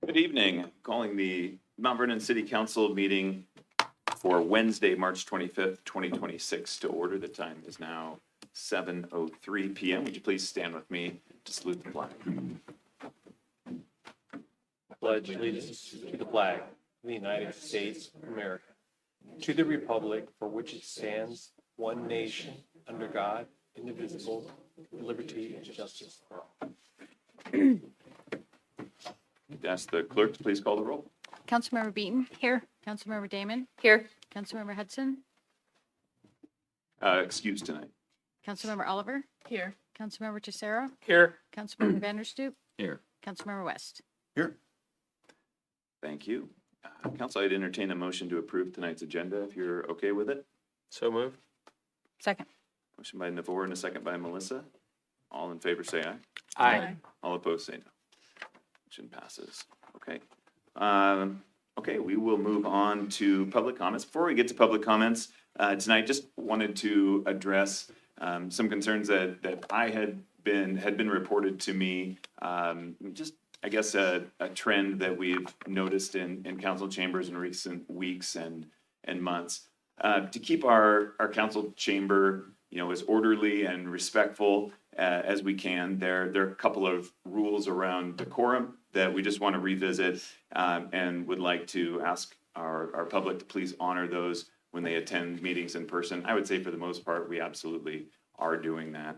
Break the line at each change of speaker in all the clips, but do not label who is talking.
Good evening. Calling the Mount Vernon City Council meeting for Wednesday, March 25th, 2026 to order. The time is now 7:03 p.m. Would you please stand with me to salute the flag?
Pledge allegiance to the flag of the United States of America, to the republic for which it stands, one nation, under God, indivisible, with liberty and justice for all.
Ask the clerk to please call the roll.
Councilmember Beaton. Here. Councilmember Damon. Here. Councilmember Hudson.
Excuse tonight.
Councilmember Oliver. Here. Councilmember Tessera.
Here.
Councilmember Vanderstoop.
Here.
Councilmember West.
Here.
Thank you. Council, I'd entertain a motion to approve tonight's agenda if you're okay with it.
So moved.
Second.
Motion by Navor and a second by Melissa. All in favor say aye.
Aye.
All opposed say no. Motion passes. Okay. Okay, we will move on to public comments. Before we get to public comments, tonight just wanted to address some concerns that I had been reported to me. Just, I guess, a trend that we've noticed in council chambers in recent weeks and months. To keep our council chamber, as orderly and respectful as we can, there are a couple of rules around decorum that we just want to revisit and would like to ask our public to please honor those when they attend meetings in person. I would say for the most part, we absolutely are doing that.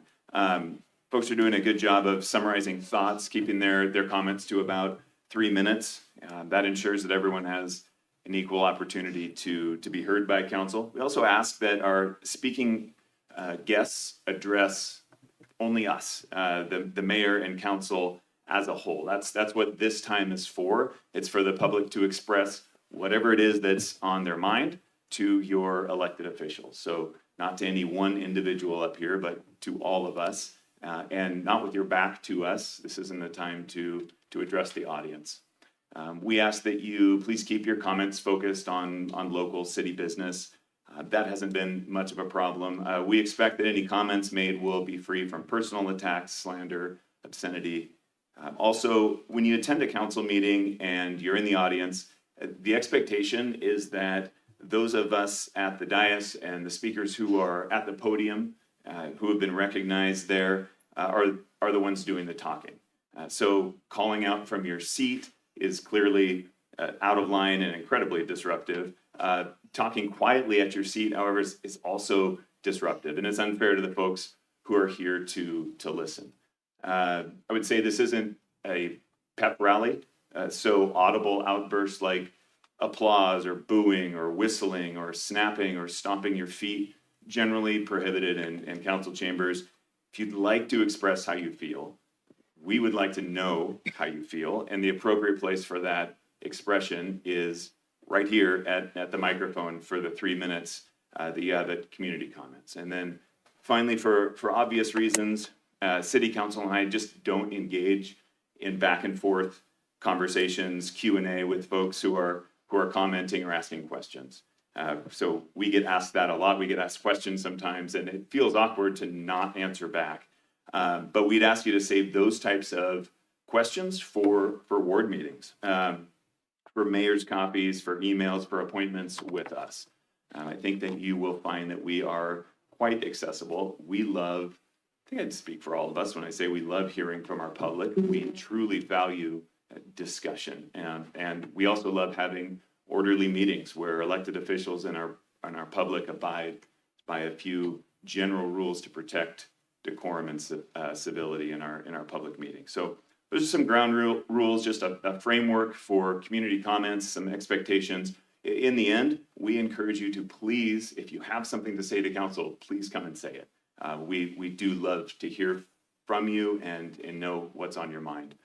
Folks are doing a good job of summarizing thoughts, keeping their comments to about 3 minutes. That ensures that everyone has an equal opportunity to be heard by council. We also ask that our speaking guests address only us, the mayor and council as a whole. That's what this time is for. It's for the public to express whatever it is that's on their mind to your elected officials. So not to any one individual up here, but to all of us, and not with your back to us. This isn't the time to address the audience. We ask that you please keep your comments focused on local city business. That hasn't been much of a problem. We expect that any comments made will be free from personal attacks, slander, obscenity. Also, when you attend a council meeting and you're in the audience, the expectation is that those of us at the dais and the speakers who are at the podium, who have been recognized there, are the ones doing the talking. So calling out from your seat is clearly out of line and incredibly disruptive. Talking quietly at your seat, however, is also disruptive, and it's unfair to the folks who are here to listen. I would say this isn't a pep rally, so audible outbursts like applause or booing or whistling or snapping or stomping your feet, generally prohibited in council chambers. If you'd like to express how you feel, we would like to know how you feel, and the appropriate place for that expression is right here at the microphone for the 3 minutes that you have at community comments. And then finally, for obvious reasons, City Council and I just don't engage in back and forth conversations, Q&A with folks who are commenting or asking questions. So we get asked that a lot. We get asked questions sometimes, and it feels awkward to not answer back. But we'd ask you to save those types of questions for ward meetings, for mayor's copies, for emails, for appointments with us. I think that you will find that we are quite accessible. We love, I think I'd speak for all of us when I say we love hearing from our public. We truly value discussion, and we also love having orderly meetings where elected officials and our public abide by a few general rules to protect decorum and civility in our public meetings. So those are some ground rules, just a framework for community comments, some expectations. In the end, we encourage you to please, if you have something to say to council, please come and say it. We do love to hear from you and know what's on your mind.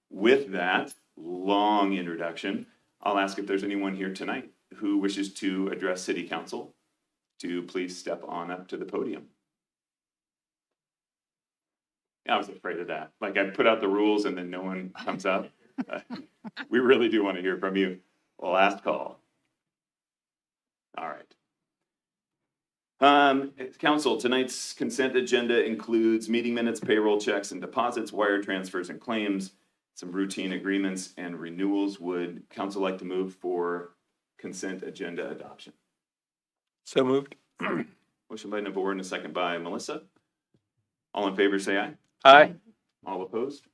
With that long introduction, I'll ask if there's anyone here tonight who wishes to address City Council to please step on up to the podium. I was afraid of that. Like, I put out the rules and then no one comes up. We really do want to hear from you. Last call. All right. Council, tonight's consent agenda includes meeting minutes, payroll checks and deposits, wire transfers and claims, some routine agreements and renewals. Would council like to move for consent agenda adoption?
So moved.
Motion by Nabor and a second by Melissa. All in favor, say aye.
Aye.
All opposed?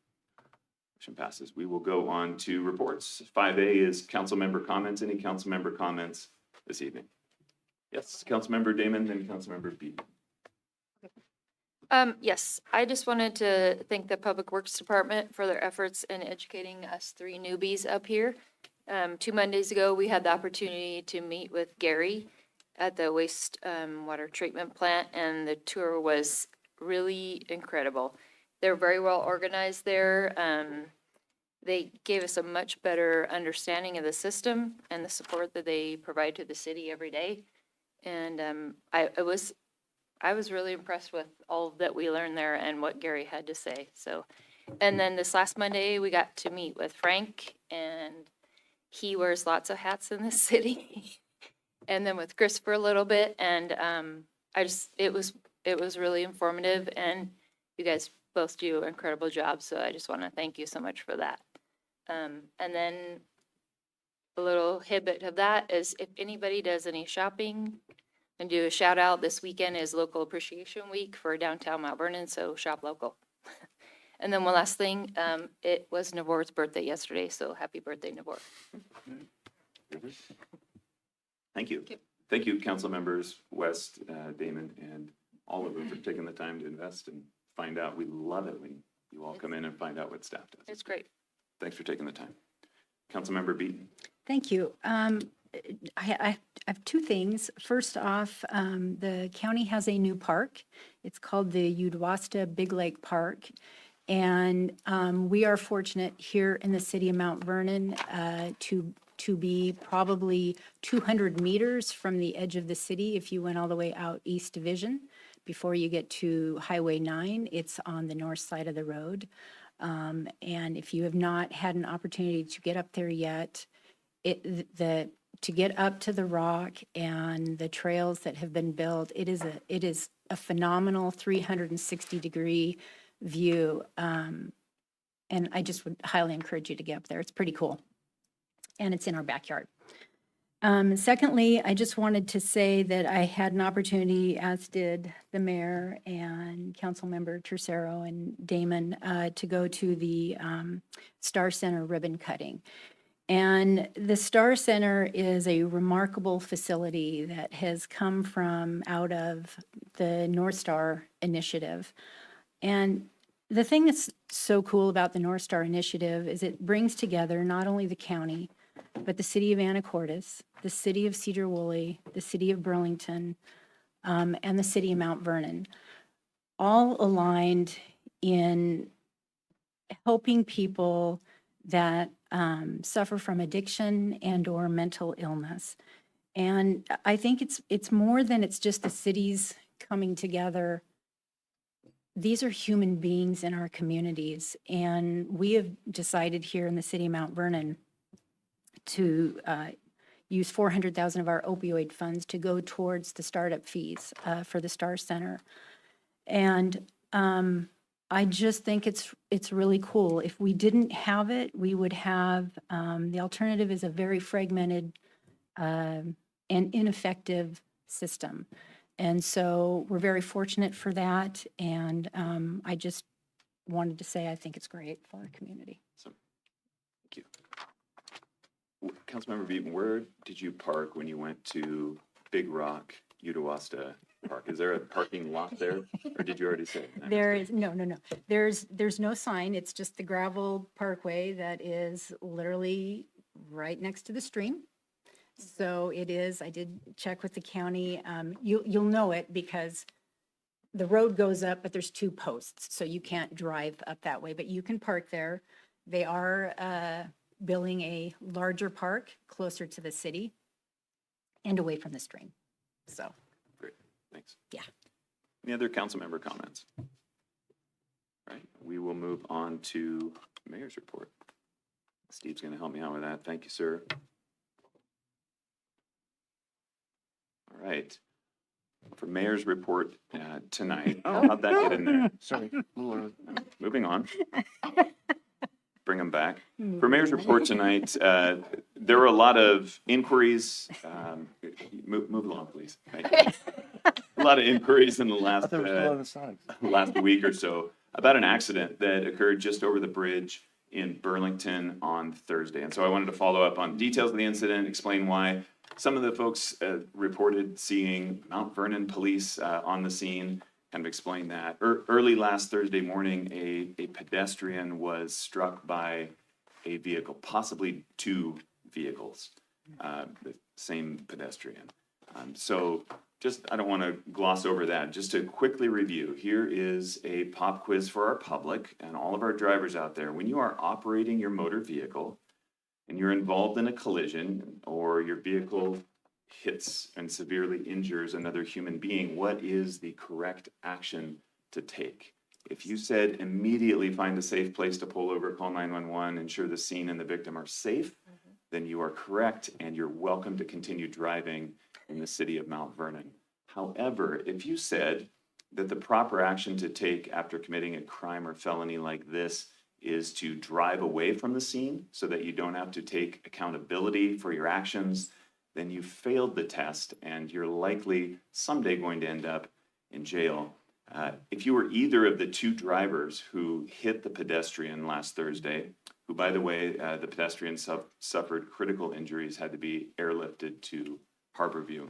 Motion passes. We will go on to reports. 5A is council member comments. Any council member comments this evening? Yes, Councilmember Damon, then Councilmember Beaton.
Yes, I just wanted to thank the Public Works Department for their efforts in educating us three newbies up here. 2 Mondays ago, we had the opportunity to meet with Gary at the waste water treatment plant, and the tour was really incredible. They're very well organized there. They gave us a much better understanding of the system and the support that they provide to the city every day. And I was really impressed with all that we learned there and what Gary had to say. So, and then this last Monday, we got to meet with Frank, and he wears lots of hats in the city. And then with Chris for a little bit, and it was really informative, and you guys both do an incredible job. So I just want to thank you so much for that. And then a little tidbit of that is if anybody does any shopping, and do a shout out, this weekend is Local Appreciation Week for downtown Mount Vernon, so shop local. And then one last thing, it was Navor's birthday yesterday, so happy birthday, Navor.
Thank you. Thank you, council members West, Damon, and all of you for taking the time to invest and find out. We love it when you all come in and find out what staff does.
It's great.
Thanks for taking the time. Councilmember Beaton.
Thank you. I have two things. First off, the county has a new park. It's called the Uwasta Big Lake Park. And we are fortunate here in the city of Mount Vernon to be probably 200 meters from the edge of the city. If you went all the way out East Division, before you get to Highway 9, it's on the north side of the road. And if you have not had an opportunity to get up there yet, to get up to the rock and the trails that have been built, it is a phenomenal 360-degree view. And I just would highly encourage you to get up there. It's pretty cool. And it's in our backyard. Secondly, I just wanted to say that I had an opportunity, as did the mayor and Councilmember Tercero and Damon, to go to the Star Center ribbon cutting. And the Star Center is a remarkable facility that has come from out of the North Star Initiative. And the thing that's so cool about the North Star Initiative is it brings together not only the county, but the city of Anacortes, the city of Cedar Woolley, the city of Burlington, and the city of Mount Vernon, all aligned in helping people that suffer from addiction and or mental illness. And I think it's more than it's just the cities coming together. These are human beings in our communities. And we have decided here in the city of Mount Vernon to use $400,000 of our opioid funds to go towards the startup fees for the Star Center. And I just think it's really cool. If we didn't have it, we would have, the alternative is a very fragmented and ineffective system. And so we're very fortunate for that. And I just wanted to say I think it's great for our community.
So, thank you. Councilmember Beaton, where did you park when you went to Big Rock, Uwasta Park? Is there a parking lot there, or did you already say?
There is, no. There's no sign. It's just the gravel parkway that is literally right next to the stream. So it is, I did check with the county. You'll know it because the road goes up, but there's 2 posts, so you can't drive up that way, but you can park there. They are building a larger park closer to the city and away from the stream. So.
Great, thanks.
Yeah.
Any other council member comments? All right, we will move on to mayor's report. Steve's going to help me out with that. Thank you, sir. All right. For mayor's report tonight, how'd that get in there?
Sorry.
Moving on. Bring them welcome back. For Mayor's report tonight, there were a lot of inquiries. Move along, please. Thank you. A lot of inquiries in the last last week or so about an accident that occurred just over the bridge in Burlington on Thursday. And so I wanted to follow up on details of the incident, explain why. Some of the folks reported seeing Mount Vernon Police on the scene, kind of explain that. Early last Thursday morning, a pedestrian was struck by a vehicle, possibly two vehicles, the same pedestrian. So just, I don't want to gloss over that. Just to quickly review, here is a pop quiz for our public and all of our drivers out there. When you are operating your motor vehicle and you're involved in a collision or your vehicle hits and severely injures another human being, what is the correct action to take? If you said immediately find a safe place to pull over, call 911, ensure the scene and the victim are safe, then you are correct and you're welcome to continue driving in the city of Mount Vernon. However, if you said that the proper action to take after committing a crime or felony like this is to drive away from the scene so that you don't have to take accountability for your actions, then you failed the test and you're likely someday going to end up in jail. If you were either of the two drivers who hit the pedestrian last Thursday, who, by the way, the pedestrian suffered critical injuries, had to be airlifted to Harborview.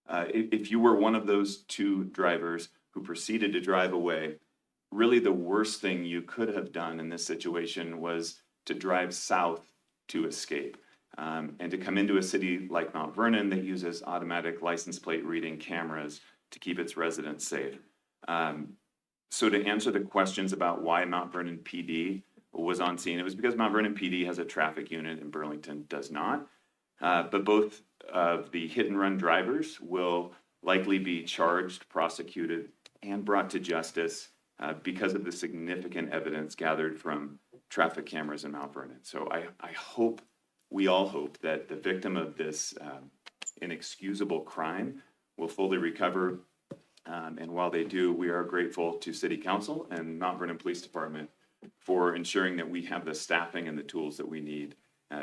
If you were one of those two drivers who proceeded to drive away, really the worst thing you could have done in this situation was to drive south to escape. And to come into a city like Mount Vernon that uses automatic license plate reading cameras to keep its residents safe. So to answer the questions about why Mount Vernon PD was on scene, it was because Mount Vernon PD has a traffic unit and Burlington does not. But both of the hit and run drivers will likely be charged, prosecuted, and brought to justice because of the significant evidence gathered from traffic cameras in Mount Vernon. So I hope, we all hope, that the victim of this inexcusable crime will fully recover. And while they do, we are grateful to City Council and Mount Vernon Police Department for ensuring that we have the staffing and the tools that we need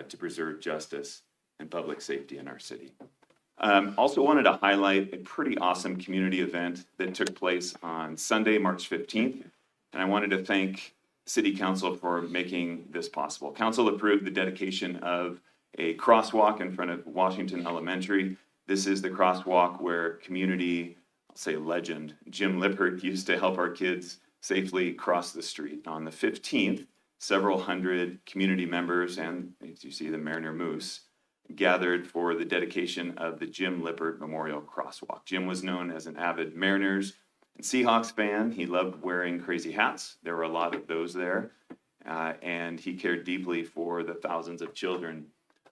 to preserve justice and public safety in our city. Also wanted to highlight a pretty awesome community event that took place on Sunday, March 15th. And I wanted to thank City Council for making this possible. Council approved the dedication of a crosswalk in front of Washington Elementary. This is the crosswalk where community, I'll say legend, Jim Lippert used to help our kids safely cross the street. On the 15th, several hundred community members and, as you see, the Mariner Moose gathered for the dedication of the Jim Lippert Memorial Crosswalk. Jim was known as an avid Mariners and Seahawks fan. He loved wearing crazy hats. There were a lot of those there. And he cared deeply for the thousands of children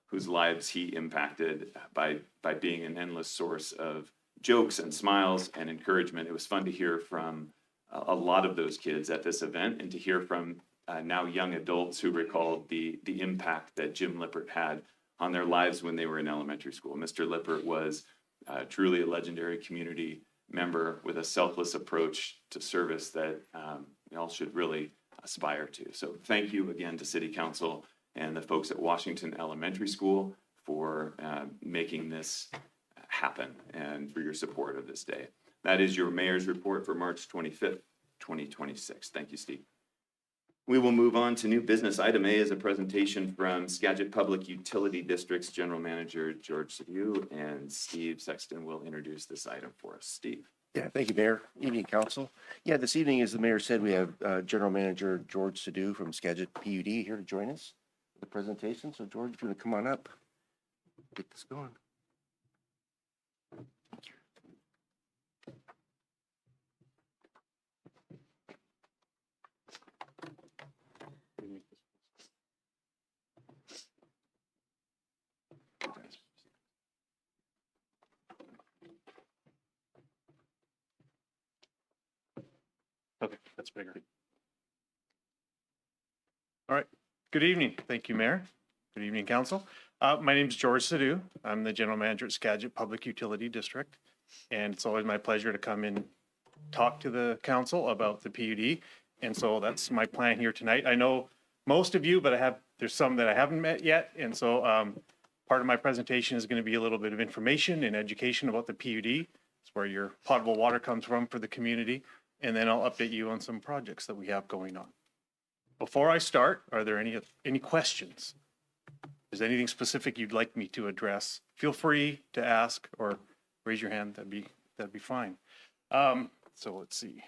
whose lives he impacted by being an endless source of jokes and smiles and encouragement. It was fun to hear from a lot of those kids at this event and to hear from now young adults who recalled the impact that Jim Lippert had on their lives when they were in elementary school. Mr. Lippert was truly a legendary community member with a selfless approach to service that we all should really aspire to. So thank you again to City Council and the folks at Washington Elementary School for making this happen and for your support of this day. That is your mayor's report for March 25th, 2026. Thank you, Steve. We will move on to new business. Item A is a presentation from Skagit Public Utility District's General Manager, George Sadu, and Steve Sexton will introduce this item for us. Steve.
Yeah, thank you, Mayor. Evening, Council. Yeah, this evening, as the Mayor said, we have General Manager George Sadu from Skagit PUD here to join us for the presentation. So George, if you want to come on up, get this going.
Okay, that's bigger. All right, good evening. Thank you, Mayor. Good evening, Council. My name is George Sadu. I'm the General Manager at Skagit Public Utility District. And it's always my pleasure to come and talk to the council about the PUD. And so that's my plan here tonight. I know most of you, but there's some that I haven't met yet. And so part of my presentation is going to be a little bit of information and education about the PUD. It's where your potable water comes from for the community. And then I'll update you on some projects that we have going on. Before I start, are there any questions? Is there anything specific you'd like me to address? Feel free to ask or raise your hand. That'd be fine. So let's see.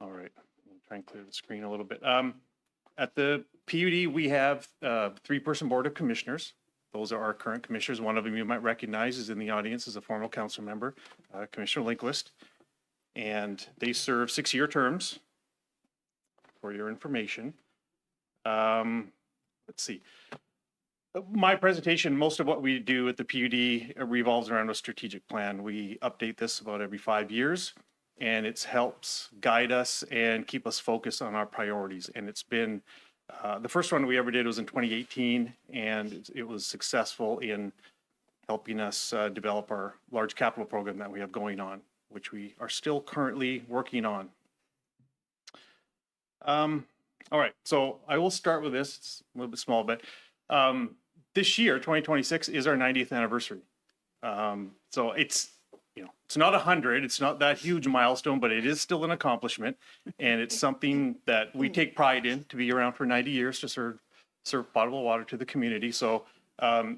All right, I'm trying to clear the screen a little bit. At the PUD, we have a 3-person board of commissioners. Those are our current commissioners. One of them you might recognize is in the audience as a former council member, Commissioner Lindquist. And they serve 6-year terms for your information. Let's see. My presentation, most of what we do at the PUD revolves around a strategic plan. We update this about every 5 years, and it helps guide us and keep us focused on our priorities. And it's been, the first one we ever did was in 2018, and it was successful in helping us develop our large capital program that we have going on, which we are still currently working on. All right, so I will start with this. It's a little bit small, but this year, 2026, is our 90th anniversary. So it's, it's not 100, it's not that huge milestone, but it is still an accomplishment. And it's something that we take pride in, to be around for 90 years to serve potable water to the community. So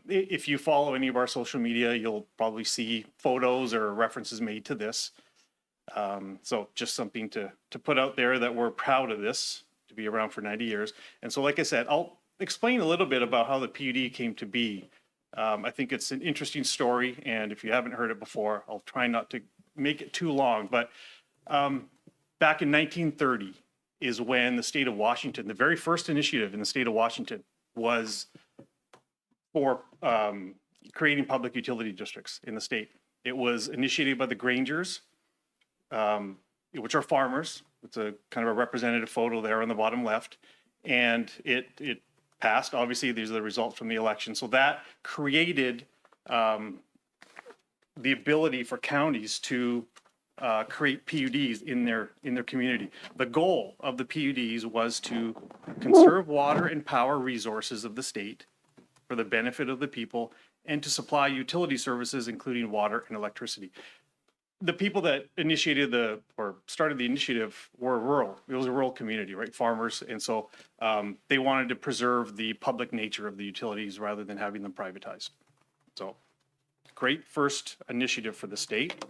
if you follow any of our social media, you'll probably see photos or references made to this. So just something to put out there that we're proud of this, to be around for 90 years. And so, like I said, I'll explain a little bit about how the PUD came to be. I think it's an interesting story, and if you haven't heard it before, I'll try not to make it too long. But back in 1930 is when the state of Washington, the very first initiative in the state of Washington was for creating public utility districts in the state. It was initiated by the Grangers, which are farmers. It's a kind of a representative photo there on the bottom left. And it passed. Obviously, these are the results from the election. So that created the ability for counties to create PUDs in their community. The goal of the PUDs was to conserve water and power resources of the state for the benefit of the people and to supply utility services, including water and electricity. The people that initiated or started the initiative were rural. It was a rural community, right? Farmers. And so they wanted to preserve the public nature of the utilities rather than having them privatized. So great first initiative for the state.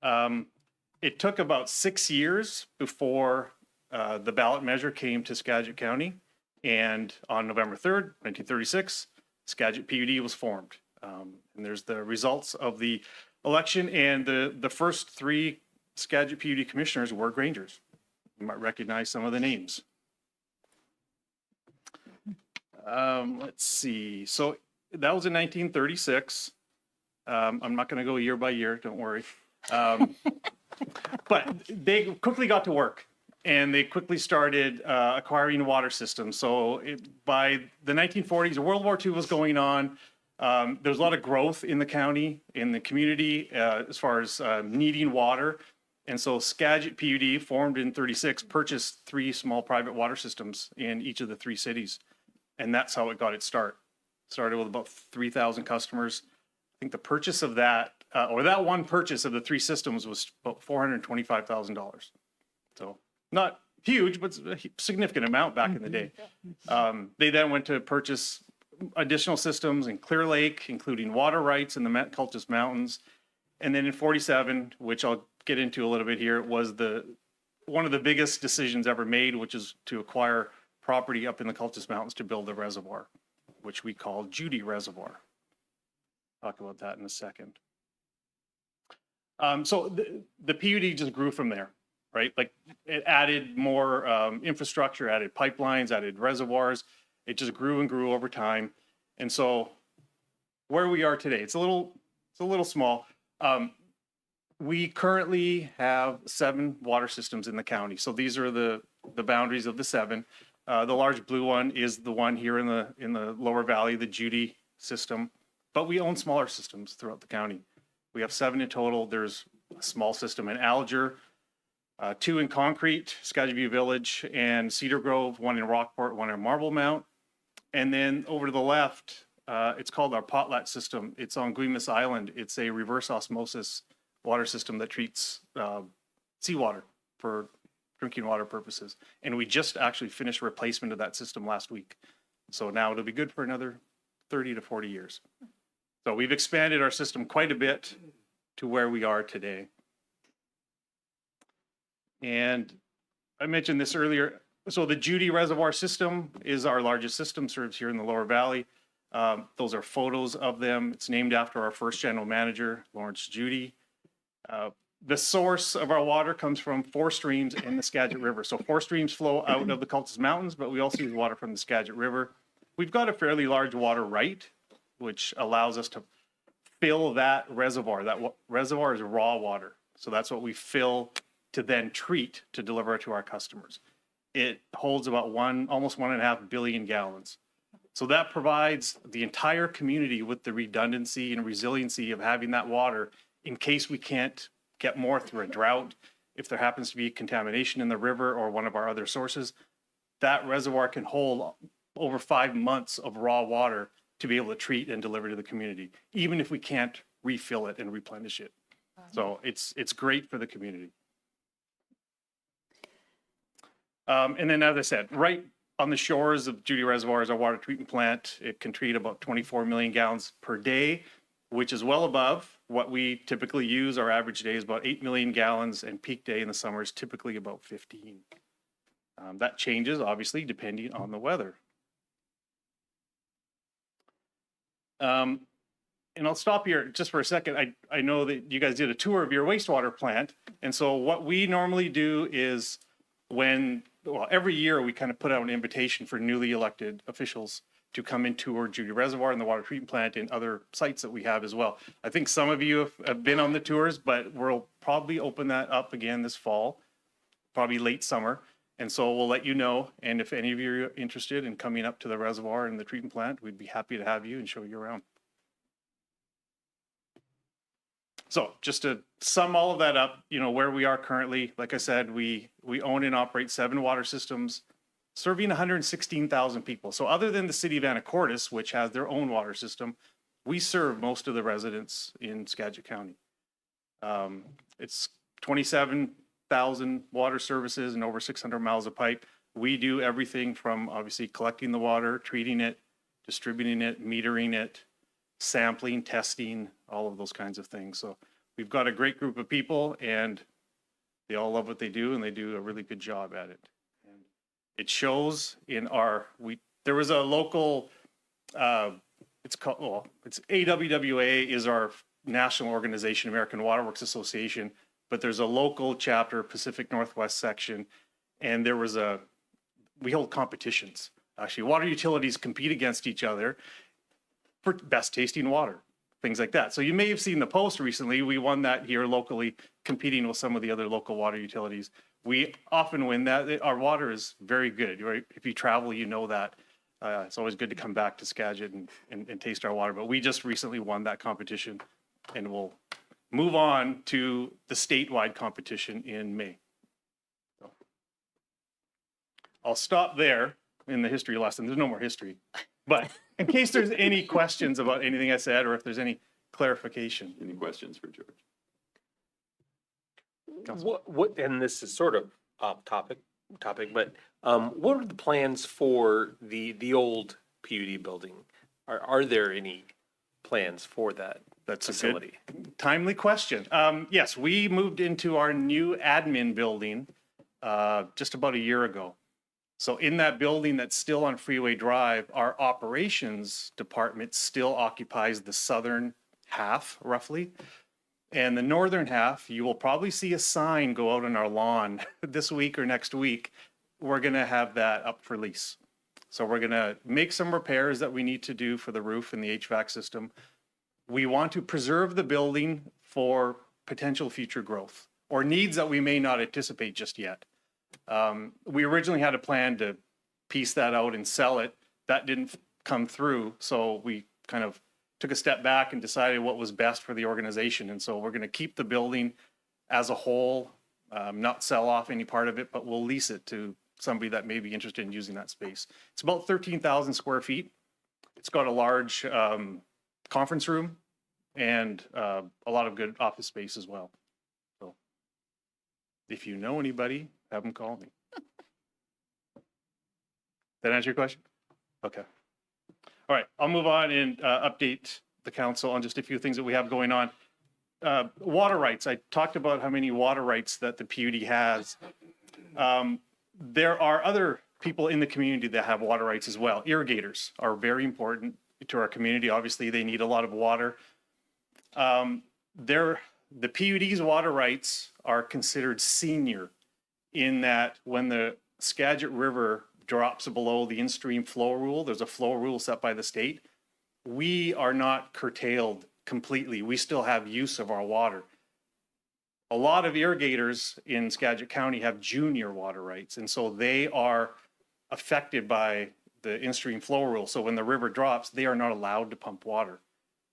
It took about 6 years before the ballot measure came to Skagit County. And on November 3rd, 1936, Skagit PUD was formed. And there's the results of the election, and the first 3 Skagit PUD commissioners were Grangers. You might recognize some of the names. Let's see. So that was in 1936. I'm not going to go year by year, don't worry. But they quickly got to work, and they quickly started acquiring water systems. So by the 1940s, World War II was going on. There was a lot of growth in the county, in the community, as far as needing water. And so Skagit PUD, formed in 36, purchased 3 small private water systems in each of the 3 cities. And that's how it got its start. Started with about 3,000 customers. I think the purchase of that, or that one purchase of the 3 systems was about $425,000. So not huge, but a significant amount back in the day. They then went to purchase additional systems in Clear Lake, including water rights in the Cultus Mountains. And then in 47, which I'll get into a little bit here, was one of the biggest decisions ever made, which is to acquire property up in the Cultus Mountains to build a reservoir, which we call Judy Reservoir. Talk about that in a second. So the PUD just grew from there, right? Like it added more infrastructure, added pipelines, added reservoirs. It just grew and grew over time. And so where we are today, it's a little small. We currently have 7 water systems in the county. So these are the boundaries of the 7. The large blue one is the one here in the lower valley, the Judy system. But we own smaller systems throughout the county. We have 7 in total. There's a small system in Alger, 2 in Concrete, Skagit View Village, and Cedar Grove, 1 in Rockport, 1 in Marble Mount. And then over to the left, it's called our Potlatch system. It's on Guimas Island. It's a reverse osmosis water system that treats seawater for drinking water purposes. And we just actually finished replacement of that system last week. So now it'll be good for another 30 to 40 years. So we've expanded our system quite a bit to where we are today. And I mentioned this earlier. So the Judy Reservoir system is our largest system, serves here in the Lower Valley. Those are photos of them. It's named after our first general manager, Lawrence Judy. The source of our water comes from 4 streams in the Skagit River. So 4 streams flow out of the Cultus Mountains, but we also use water from the Skagit River. We've got a fairly large water right, which allows us to fill that reservoir. That reservoir is raw water. So that's what we fill to then treat to deliver to our customers. It holds about almost 1.5 billion gallons. So that provides the entire community with the redundancy and resiliency of having that water in case we can't get more through a drought. If there happens to be contamination in the river or one of our other sources, that reservoir can hold over 5 months of raw water to be able to treat and deliver to the community, even if we can't refill it and replenish it. So it's great for the community. And then, as I said, right on the shores of Judy Reservoir is our water treatment plant. It can treat about 24 million gallons per day, which is well above what we typically use. Our average day is about 8 million gallons, and peak day in the summer is typically about 15. That changes, obviously, depending on the weather. And I'll stop here just for a second. I know that you guys did a tour of your wastewater plant. And so what we normally do is every year we kind of put out an invitation for newly elected officials to come and tour Judy Reservoir and the water treatment plant and other sites that we have as well. I think some of you have been on the tours, but we'll probably open that up again this fall, probably late summer. And so we'll let you know. And if any of you are interested in coming up to the reservoir and the treatment plant, we'd be happy to have you and show you around. So just to sum all of that up, where we are currently, like I said, we own and operate 7 water systems serving 116,000 people. So other than the city of Anacortes, which has their own water system, we serve most of the residents in Skagit County. It's 27,000 water services and over 600 miles of pipe. We do everything from obviously collecting the water, treating it, distributing it, metering it, sampling, testing, all of those kinds of things. So we've got a great group of people, and they all love what they do, and they do a really good job at it. And it shows in there was a local, it's AWWA is our national organization, American Water Works Association, but there's a local chapter, Pacific Northwest section, and we hold competitions. Actually, water utilities compete against each other for best tasting water, things like that. So you may have seen the post recently. We won that here locally, competing with some of the other local water utilities. We often win that. Our water is very good. Right? If you travel, you know that. It's always good to come back to Skagit and taste our water. But we just recently won that competition, and we'll move on to the statewide competition in May. So I'll stop there in the history lesson. There's no more history. But in case there's any questions about anything I said, or if there's any clarification.
Any questions for George?
What, and this is sort of off topic, but what are the plans for the old PUD building? Are there any plans for that facility?
A good, timely question. Yes, we moved into our new admin building just about a year ago. So in that building that's still on Freeway Drive, our operations department still occupies the southern half, roughly. And the northern half, you will probably see a sign go out on our lawn this week or next week. We're going to have that up for lease. So we're going to make some repairs that we need to do for the roof and the HVAC system. We want to preserve the building for potential future growth or needs that we may not anticipate just yet. We originally had a plan to piece that out and sell it. That didn't come through. So we kind of took a step back and decided what was best for the organization. And so we're going to keep the building as a whole, not sell off any part of it, but we'll lease it to somebody that may be interested in using that space. It's about 13,000 square feet. It's got a large conference room and a lot of good office space as well. So if you know anybody, have them call me. That answer your question? Okay. All right, I'll move on and update the council on just a few things that we have going on. Water rights. I talked about how many water rights that the PUD has. There are other people in the community that have water rights as well. Irrigators are very important to our community. Obviously, they need a lot of water. The PUD's water rights are considered senior in that when the Skagit River drops below the in-stream flow rule, there's a flow rule set by the state, we are not curtailed completely. We still have use of our water. A lot of irrigators in Skagit County have junior water rights, and so they are affected by the in-stream flow rule. So when the river drops, they are not allowed to pump water.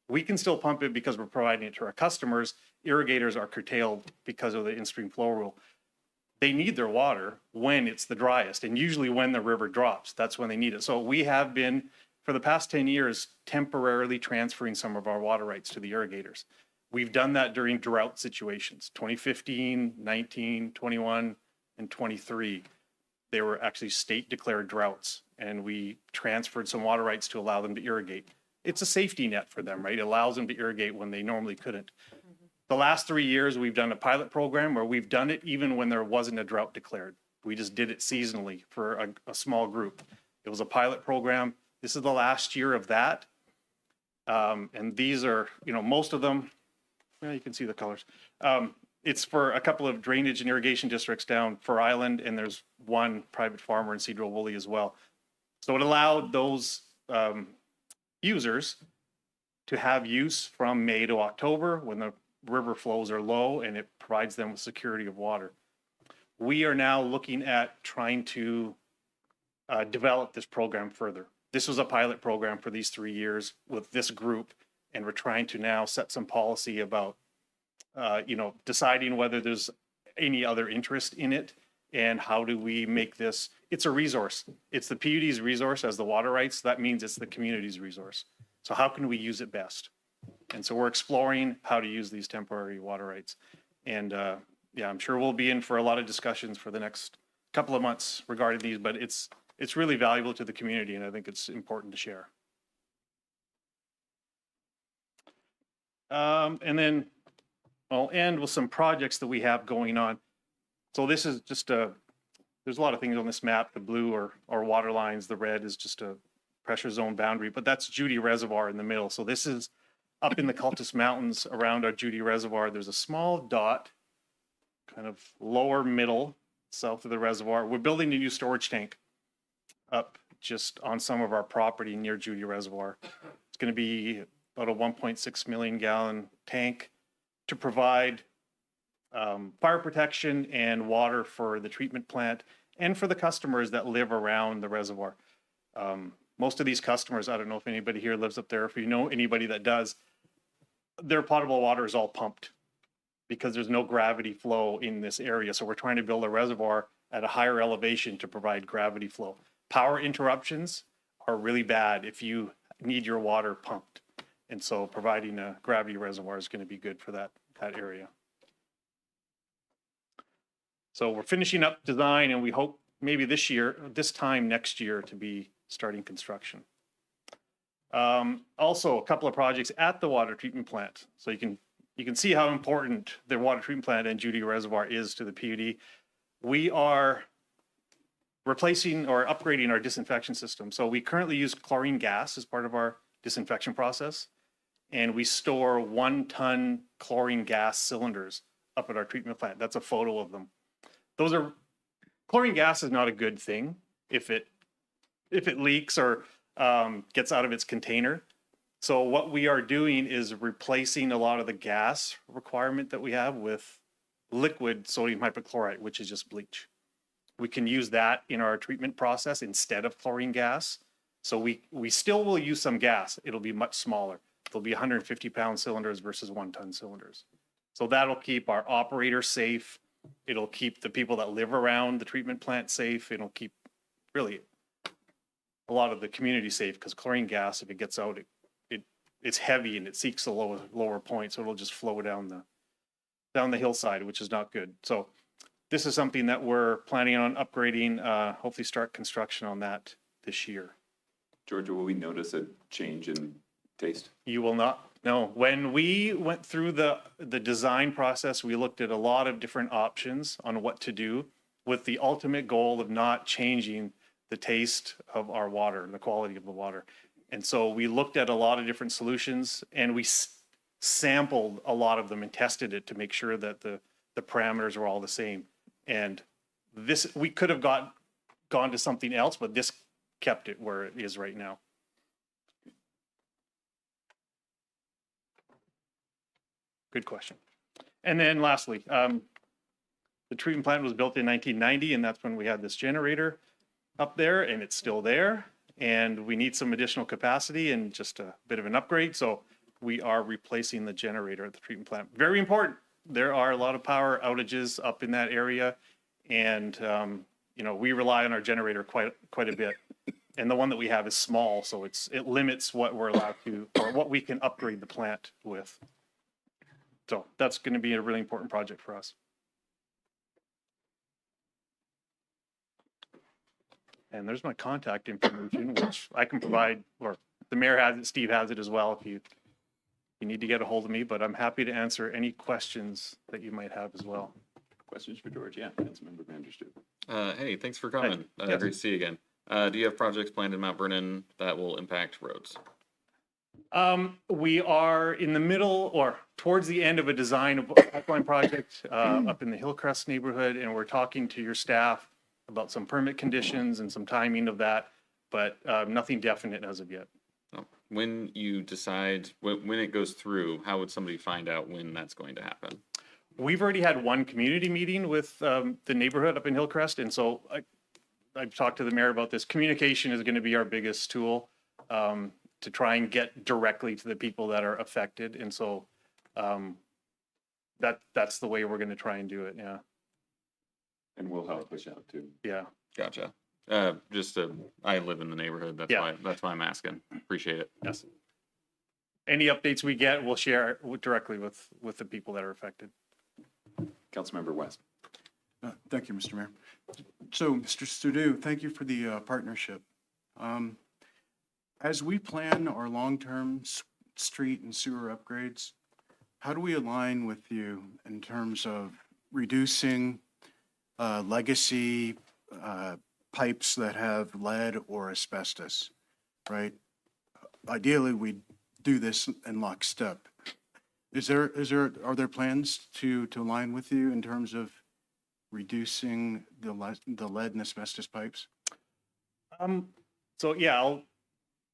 We can still pump it because we're providing it to our customers. Irrigators are curtailed because of the in-stream flow rule. They need their water when it's the driest, and usually when the river drops, that's when they need it. So we have been, for the past 10 years, temporarily transferring some of our water rights to the irrigators. We've done that during drought situations, 2015, 19, 21, and 23. They were actually state declared droughts, and we transferred some water rights to allow them to irrigate. It's a safety net for them, right? It allows them to irrigate when they normally couldn't. The last 3 years, we've done a pilot program where we've done it even when there wasn't a drought declared. We just did it seasonally for a small group. It was a pilot program. This is the last year of that. And these are, most of them, well, you can see the colors. It's for a couple of drainage and irrigation districts down for Island, and there's one private farmer in Cedro Woolley as well. So it allowed those users to have use from May to October when the river flows are low, and it provides them with security of water. We are now looking at trying to develop this program further. This was a pilot program for these 3 years with this group, and we're trying to now set some policy about, deciding whether there's any other interest in it and how do we make this, it's a resource. It's the PUD's resource as the water rights. That means it's the community's resource. So how can we use it best? And so we're exploring how to use these temporary water rights. And I'm sure we'll be in for a lot of discussions for the next couple of months regarding these, but it's really valuable to the community, and I think it's important to share. And then I'll end with some projects that we have going on. So this is just there's a lot of things on this map. The blue are water lines. The red is just a pressure zone boundary, but that's Judy Reservoir in the middle. So this is up in the Cultus Mountains around our Judy Reservoir. There's a small dot, kind of lower middle, south of the reservoir. We're building a new storage tank up just on some of our property near Judy Reservoir. It's going to be about a 1.6 million gallon tank to provide fire protection and water for the treatment plant and for the customers that live around the reservoir. Most of these customers, I don't know if anybody here lives up there, if you know anybody that does, their potable water is all pumped because there's no gravity flow in this area. So we're trying to build a reservoir at a higher elevation to provide gravity flow. Power interruptions are really bad if you need your water pumped. And so providing a gravity reservoir is going to be good for that area. So we're finishing up design, and we hope maybe this time next year to be starting construction. Also, a couple of projects at the water treatment plant. So you can see how important the water treatment plant and Judy Reservoir is to the PUD. We are replacing or upgrading our disinfection system. So we currently use chlorine gas as part of our disinfection process, and we store 1 ton chlorine gas cylinders up at our treatment plant. That's a photo of them. Chlorine gas is not a good thing if it leaks or gets out of its container. So what we are doing is replacing a lot of the gas requirement that we have with liquid sodium hypochlorite, which is just bleach. We can use that in our treatment process instead of chlorine gas. So we still will use some gas. It'll be much smaller. There'll be 150-pound cylinders versus 1 ton cylinders. So that'll keep our operators safe. It'll keep the people that live around the treatment plant safe. It'll keep really a lot of the community safe, because chlorine gas, if it gets out, it's heavy and it seeks a lower point, so it'll just flow down the hillside, which is not good. So this is something that we're planning on upgrading, hopefully start construction on that this year.
Georgia, will we notice a change in taste?
You will not. No, when we went through the design process, we looked at a lot of different options on what to do, with the ultimate goal of not changing the taste of our water, the quality of the water. And so we looked at a lot of different solutions, and we sampled a lot of them and tested it to make sure that the parameters were all the same. And this, we could have gone to something else, but this kept it where it is right now. Good question. And then lastly, the treatment plant was built in 1990, and that's when we had this generator up there, and it's still there. And we need some additional capacity and just a bit of an upgrade. So we are replacing the generator at the treatment plant. Very important. There are a lot of power outages up in that area. And, we rely on our generator quite a bit. And the one that we have is small, so it limits what we're allowed to, or what we can upgrade the plant with. So that's going to be a really important project for us. And there's my contact information, which I can provide, or the mayor has it, Steve has it as well, if you need to get a hold of me, but I'm happy to answer any questions that you might have as well.
Questions for George? Yeah, Councilmember Vanderstoep.
Hey, thanks for coming.
Yes.
Great to see you again. Do you have projects planned in Mount Vernon that will impact roads?
We are in the middle or towards the end of a design of a pipeline project up in the Hillcrest neighborhood, and we're talking to your staff about some permit conditions and some timing of that, but nothing definite as of yet.
No. When you decide, when it goes through, how would somebody find out when that's going to happen?
We've already had one community meeting with the neighborhood up in Hillcrest, and so I've talked to the mayor about this. Communication is going to be our biggest tool to try and get directly to the people that are affected, and so that's the way we're going to try and do it. Yeah.
And we'll help push out too.
Yeah.
Gotcha. I live in the neighborhood. That's why I'm asking. Appreciate it.
Yes. Any updates we get, we'll share directly with the people that are affected.
Councilmember West.
Thank you, Mr. Mayor. So, Mr. Studu, thank you for the partnership. As we plan our long-term street and sewer upgrades, how do we align with you in terms of reducing legacy pipes that have lead or asbestos, right? Ideally, we do this in lockstep. Are there plans to align with you in terms of reducing the lead and asbestos pipes?
So yeah,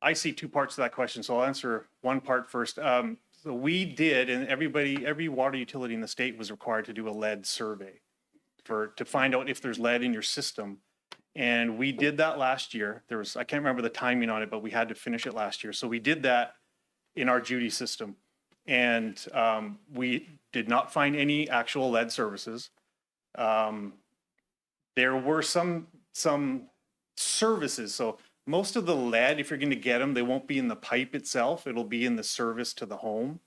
I see two parts to that question, so I'll answer one part first. So we did, and every water utility in the state was required to do a lead survey to find out if there's lead in your system. And we did that last year. I can't remember the timing on it, but we had to finish it last year. So we did that in our Judy system. And we did not find any actual lead services. There were some services. So most of the lead, if you're going to get them, they won't be in the pipe itself. It'll be in the service to the home.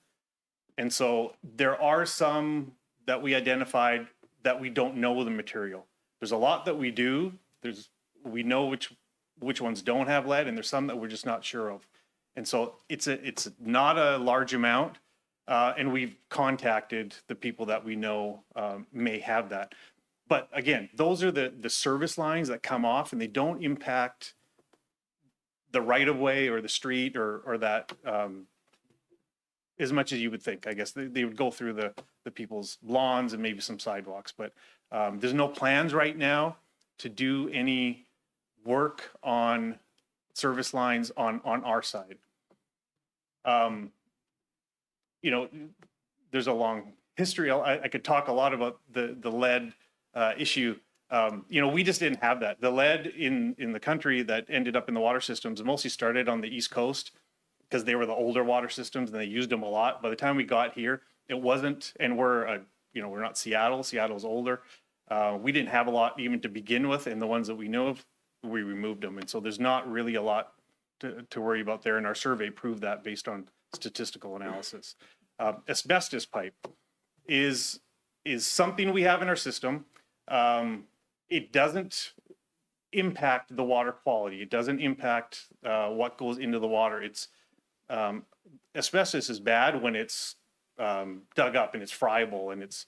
And so there are some that we identified that we don't know the material. There's a lot that we do. We know which ones don't have lead, and there's some that we're just not sure of. And so it's not a large amount, and we've contacted the people that we know may have that. But again, those are the service lines that come off, and they don't impact the right of way or the street or that as much as you would think. I guess they would go through the people's lawns and maybe some sidewalks, but there's no plans right now to do any work on service lines on our side. There's a long history. I could talk a lot about the lead issue. We just didn't have that. The lead in the country that ended up in the water systems mostly started on the East Coast because they were the older water systems and they used them a lot. By the time we got here, it wasn't, and we're a we're not Seattle. Seattle's older. We didn't have a lot even to begin with, and the ones that we know of, we removed them. And so there's not really a lot to worry about there. And our survey proved that based on statistical analysis. Asbestos pipe is something we have in our system. It doesn't impact the water quality. It doesn't impact what goes into the water. It's asbestos is bad when it's dug up and it's friable and it's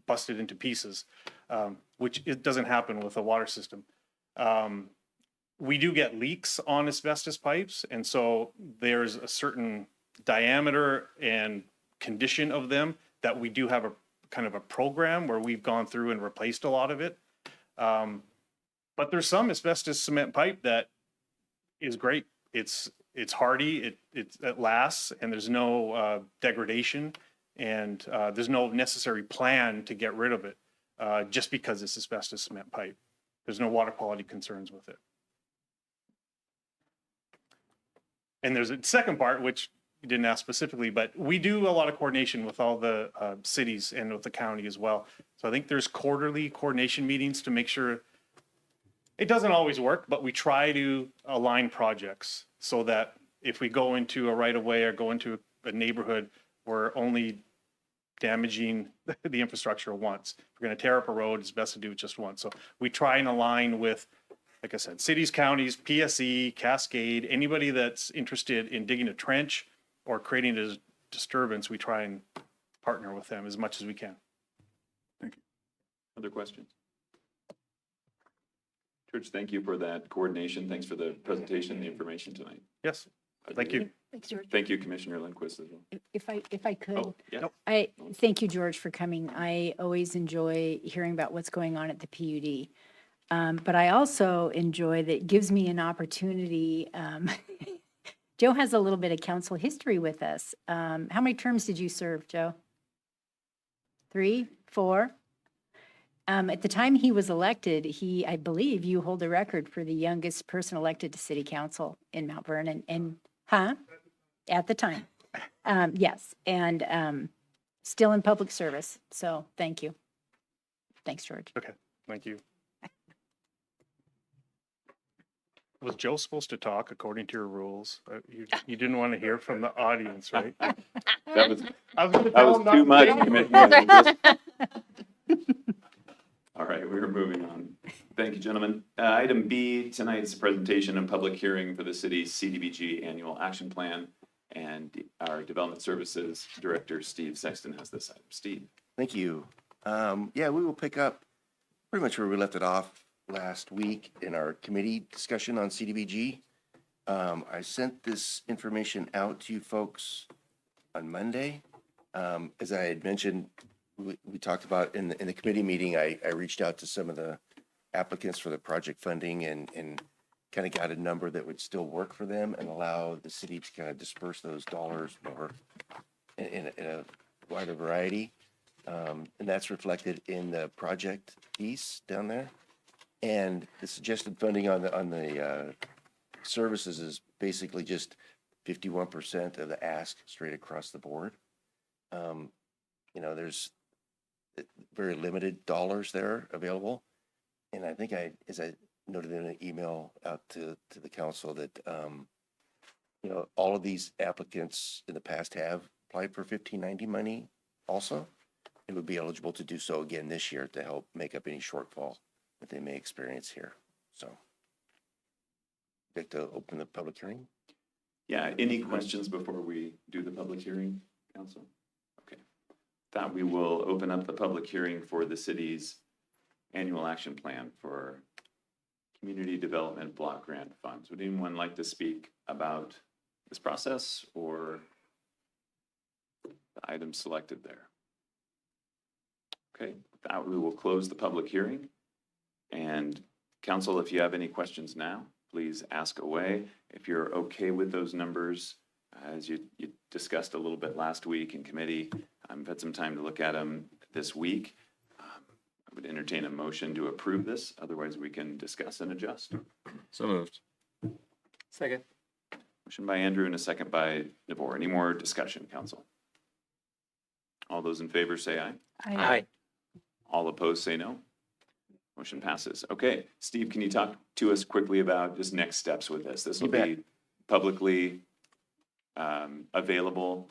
busted into pieces, which it doesn't happen with a water system. We do get leaks on asbestos pipes, and so there's a certain diameter and condition of them that we do have a kind of a program where we've gone through and replaced a lot of it. But there's some asbestos cement pipe that is great. It's hardy, it lasts, and there's no degradation, and there's no necessary plan to get rid of it just because it's asbestos cement pipe. There's no water quality concerns with it. And there's a second part, which you didn't ask specifically, but we do a lot of coordination with all the cities and with the county as well. So I think there's quarterly coordination meetings to make sure. It doesn't always work, but we try to align projects so that if we go into a right of way or go into a neighborhood, we're only damaging the infrastructure once. If we're going to tear up a road, it's best to do it just once. So we try and align with, like I said, cities, counties, PSE, Cascade, anybody that's interested in digging a trench or creating a disturbance, we try and partner with them as much as we can.
Other questions? George, thank you for that coordination. Thanks for the presentation and the information tonight.
Yes, thank you.
Thanks, George.
Thank you, Commissioner Lindquist as well.
If I could.
Oh, yeah.
I thank you, George, for coming. I always enjoy hearing about what's going on at the PUD. But I also enjoy that it gives me an opportunity. Joe has a little bit of council history with us. How many terms did you serve, Joe? 3, 4? At the time he was elected, I believe you hold the record for the youngest person elected to city council in Mount Vernon. And, at the time. Yes, and still in public service. So thank you. Thanks, George.
Okay, thank you. Was Joe supposed to talk according to your rules? You didn't want to hear from the audience, right?
That was
That
too much, Commissioner Lindquist. All right, we're moving on. Thank you, gentlemen. Item B, tonight's presentation and public hearing for the city's CDBG annual action plan. And our Development Services Director, Steve Sexton, has this item. Steve.
Thank you. Yeah, we will pick up pretty much where we left it off last week in our committee discussion on CDBG. I sent this information out to you folks on Monday. As I had mentioned, we talked about in the committee meeting, I reached out to some of the applicants for the project funding and kind of got a number that would still work for them and allow the city to kind of disperse those dollars more in a wider variety. And that's reflected in the project piece down there. And the suggested funding on the services is basically just 51% of the ask straight across the board. There's very limited dollars there available. And I think as I noted in an email out to the council that, all of these applicants in the past have applied for 1590 money also. It would be eligible to do so again this year to help make up any shortfall that they may experience here. So, I'd like to open the public hearing.
Yeah, any questions before we do the public hearing, council? Okay. That we will open up the public hearing for the city's annual action plan for community development block grant funds. Would anyone like to speak about this process or the items selected there? Okay, with that we will close the public hearing. And council, if you have any questions now, please ask away. If you're okay with those numbers, as you discussed a little bit last week in committee, I've had some time to look at them this week. I would entertain a motion to approve this. Otherwise, we can discuss and adjust.
So moved.
Second.
Motion by Andrew and a second by DeVore. Any more discussion, council? All those in favor say aye.
I-
All opposed say no. Motion passes. Okay, Steve, can you talk to us quickly about just next steps with this? This will
You bet.
be publicly available.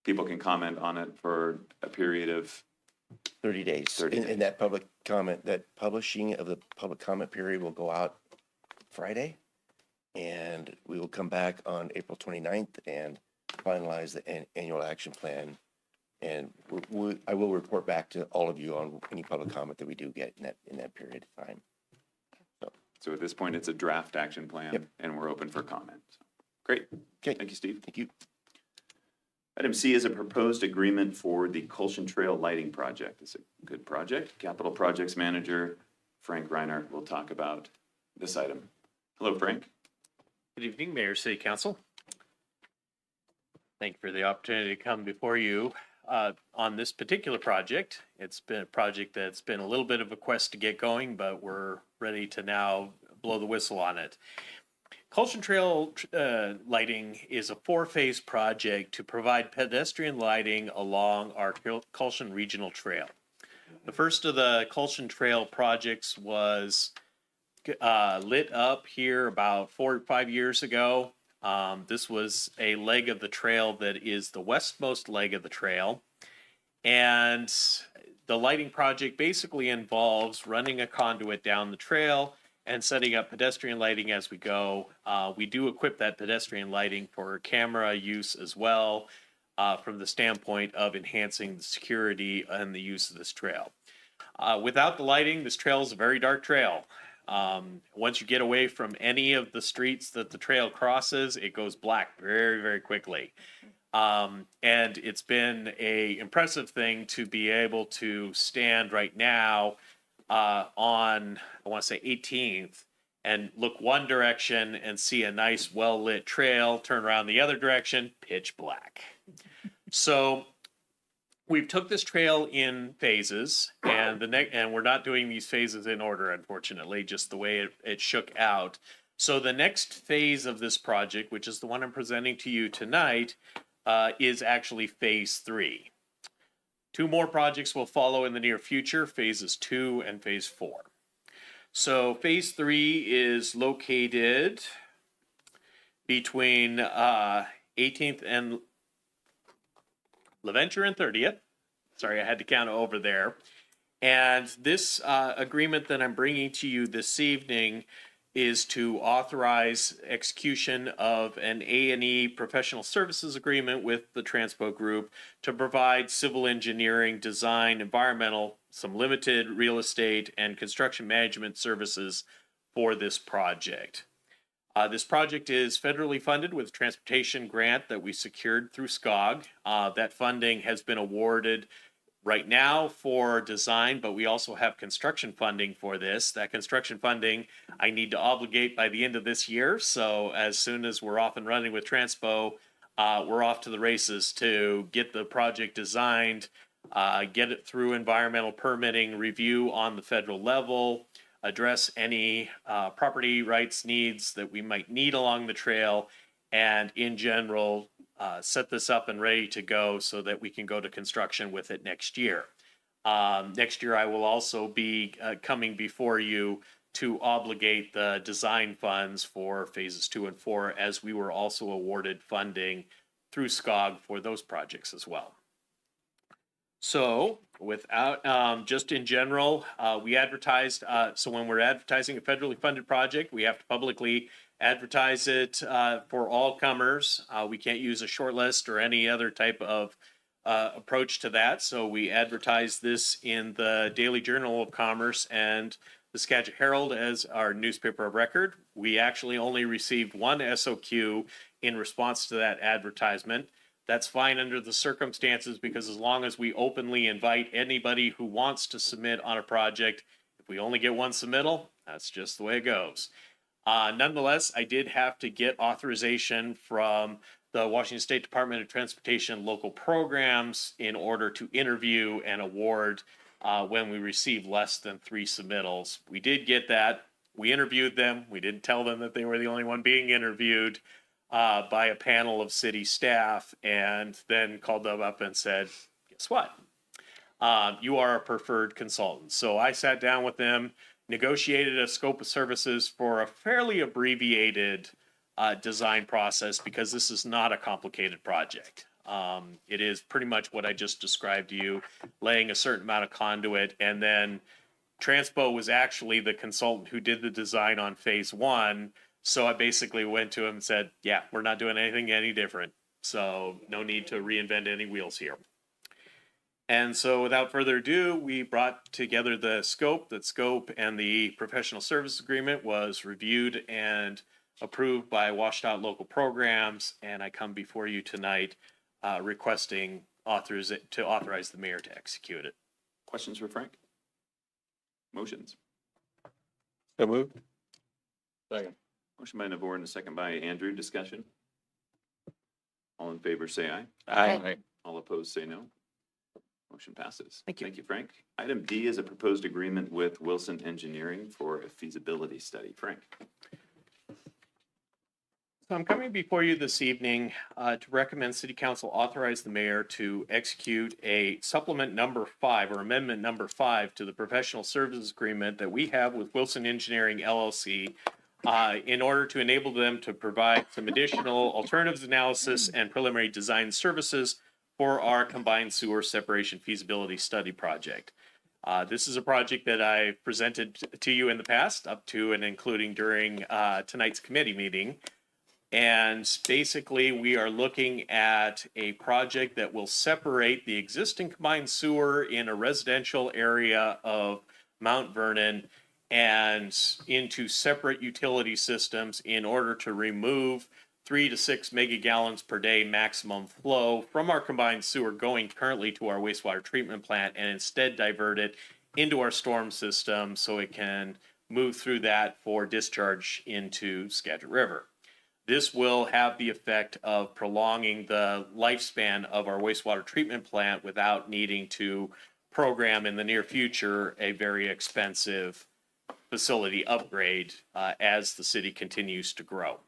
People can comment on it for a period of,
30 days.
30
And that public comment, that publishing of the public comment period will go out Friday. And we will come back on April 29th and finalize the annual action plan. And I will report back to all of you on any public comment that we do get in that period of time.
so at this point, it's a draft action plan
Yep.
and we're open for comment. Great.
Okay.
Thank you, Steve.
Thank you.
Item C is a proposed agreement for the Colson Trail Lighting Project. It's a good project. Capital Projects Manager Frank Reiner will talk about this item. Hello, Frank.
Good evening, Mayor, City Council. Thank you for the opportunity to come before you on this particular project. It's been a project that's been a little bit of a quest to get going, but we're ready to now blow the whistle on it. Colson Trail lighting is a 4-phase project to provide pedestrian lighting along our Colson Regional Trail. The first of the Colson Trail projects was lit up here about 4 or 5 years ago. This was a leg of the trail that is the westmost leg of the trail. And the lighting project basically involves running a conduit down the trail and setting up pedestrian lighting as we go. We do equip that pedestrian lighting for camera use as well, from the standpoint of enhancing the security and the use of this trail. Without the lighting, this trail is a very dark trail. Once you get away from any of the streets that the trail crosses, it goes black very, very quickly. And it's been an impressive thing to be able to stand right now on, I want to say 18th, and look one direction and see a nice well-lit trail, turn around the other direction, pitch black. So we've took this trail in phases, and and we're not doing these phases in order, unfortunately, just the way it shook out. So the next phase of this project, which is the one I'm presenting to you tonight, is actually phase 3. 2 more projects will follow in the near future, phases 2 and phase 4. So phase 3 is located between 18th and LaVenture and 30th. Sorry, I had to count over there. And this agreement that I'm bringing to you this evening is to authorize execution of an A&E professional services agreement with the Transpo Group to provide civil engineering, design, environmental, some limited real estate, and construction management services for this project. This project is federally funded with a transportation grant that we secured through SCOG. That funding has been awarded right now for design, but we also have construction funding for this. That construction funding I need to obligate by the end of this year. So as soon as we're off and running with Transpo, we're off to the races to get the project designed, get it through environmental permitting review on the federal level, address any property rights needs that we might need along the trail, and in general, set this up and ready to go so that we can go to construction with it next year. Next year, I will also be coming before you to obligate the design funds for phases 2 and 4, as we were also awarded funding through SCOG for those projects as well. So without, just in general, we advertised, so when we're advertising a federally funded project, we have to publicly advertise it for all comers. We can't use a short list or any other type of approach to that. So we advertise this in the Daily Journal of Commerce and the Skagit Herald as our newspaper of record. We actually only received 1 SOQ in response to that advertisement. That's fine under the circumstances, because as long as we openly invite anybody who wants to submit on a project, if we only get 1 submittal, that's just the way it goes. Nonetheless, I did have to get authorization from the Washington State Department of Transportation local programs in order to interview and award when we receive less than 3 submittals. We did get that. We interviewed them. We didn't tell them that they were the only one being interviewed by a panel of city staff, and then called them up and said, guess what? You are a preferred consultant. So I sat down with them, negotiated a scope of services for a fairly abbreviated design process because this is not a complicated project. It is pretty much what I just described to you, laying a certain amount of conduit, and then Transpo was actually the consultant who did the design on phase one. So I basically went to him and said, yeah, we're not doing anything any different. So no need to reinvent any wheels here. And so without further ado, we brought together the scope. That scope and the professional service agreement was reviewed and approved by WashDOT local programs. And I come before you tonight requesting to authorize the mayor to execute it.
Questions for Frank? Motions?
So moved.
Second.
Motion by Navarre and a second by Andrew. Discussion? All in favor, say aye.
Aye.
All opposed, say no. Motion passes.
Thank you.
Thank you, Frank. Item D is a proposed agreement with Wilson Engineering for a feasibility study. Frank?
So I'm coming before you this evening to recommend City Council authorize the mayor to execute a supplement number 5 or amendment number 5 to the professional services agreement that we have with Wilson Engineering LLC in order to enable them to provide some additional alternatives analysis and preliminary design services for our combined sewer separation feasibility study project. This is a project that I presented to you in the past, up to and including during tonight's committee meeting. And basically, we are looking at a project that will separate the existing combined sewer in a residential area of Mount Vernon and into separate utility systems in order to remove 3 to 6 megagallons per day maximum flow from our combined sewer going currently to our wastewater treatment plant and instead divert it into our storm system so it can move through that for discharge into Skagit River. This will have the effect of prolonging the lifespan of our wastewater treatment plant without needing to program in the near future a very expensive facility upgrade as the city continues to grow.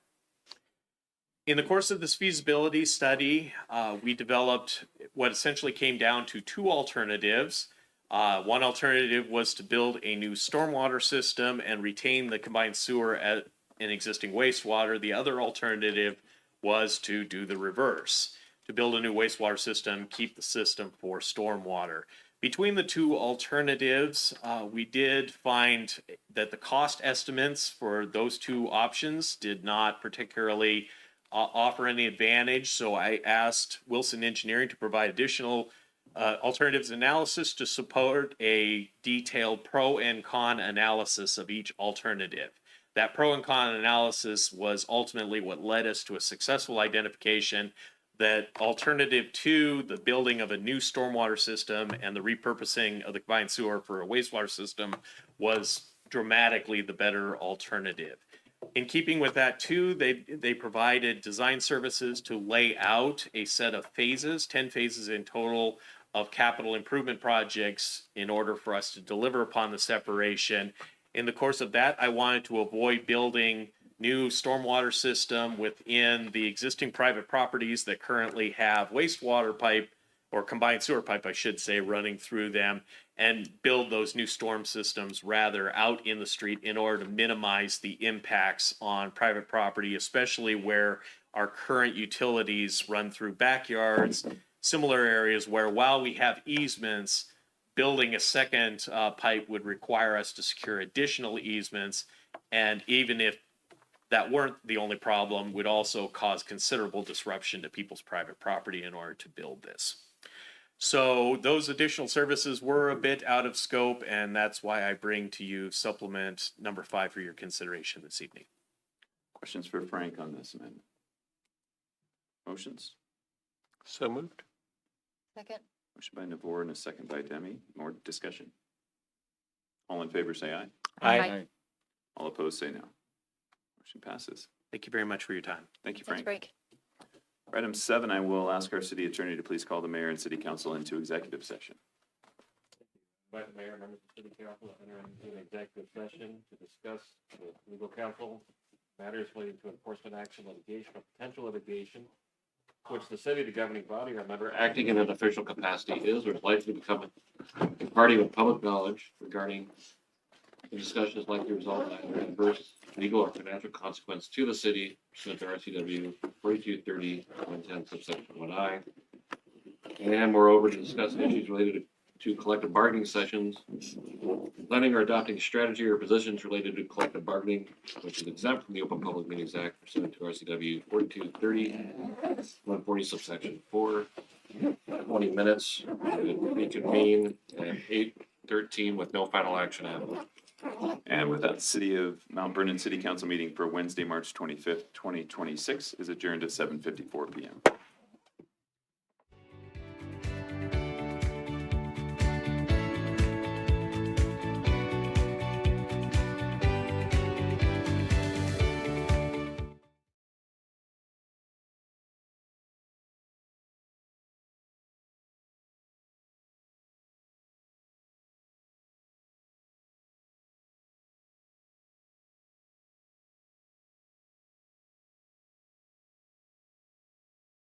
In the course of this feasibility study, we developed what essentially came down to 2 alternatives. One alternative was to build a new stormwater system and retain the combined sewer at an existing wastewater. The other alternative was to do the reverse, to build a new wastewater system, keep the system for stormwater. Between the 2 alternatives, we did find that the cost estimates for those 2 options did not particularly offer any advantage. So I asked Wilson Engineering to provide additional alternatives analysis to support a detailed pro and con analysis of each alternative. That pro and con analysis was ultimately what led us to a successful identification that alternative 2, the building of a new stormwater system and the repurposing of the combined sewer for a wastewater system, was dramatically the better alternative. In keeping with that too, they provided design services to lay out a set of phases, 10 phases in total of capital improvement projects in order for us to deliver upon the separation. In the course of that, I wanted to avoid building new stormwater system within the existing private properties that currently have wastewater pipe or combined sewer pipe, I should say, running through them, and build those new storm systems rather out in the street in order to minimize the impacts on private property, especially where our current utilities run through backyards, similar areas where while we have easements, building a second pipe would require us to secure additional easements. And even if that weren't the only problem, would also cause considerable disruption to people's private property in order to build this. So those additional services were a bit out of scope, and that's why I bring to you supplement number 5 for your consideration this evening.
Questions for Frank on this amendment? Motions?
So moved.
Second.
Motion by Navarre and a second by Demi. More discussion? All in favor, say aye.
Aye.
All opposed, say no. Motion passes.
Thank you very much for your time.
Thank you,
Thanks,
Frank.
Frank.
For item 7, I will ask our city attorney to please call the mayor and city council into executive session.
Invite the mayor, members of the city council, to enter into an executive session to discuss with legal counsel matters relating to enforcement action, litigation, or potential litigation,
which the city, the governing body, or member acting in an official capacity is or is likely to become a party with public knowledge regarding the discussion is likely to result in either adverse legal or financial consequence to the city pursuant to RCW 4230.10 subsection 1I. And moreover, to discuss issues related to collective bargaining sessions, planning or adopting strategy or positions related to collective bargaining, which is exempt from the Open Public Meetings Act pursuant to RCW 4230.140 subsection 4. 20 minutes, reconvene at 8:13 with no final action added.
And with that, City of Mount Vernon City Council meeting for Wednesday, March 25th, 2026 is adjourned at 7:54 PM.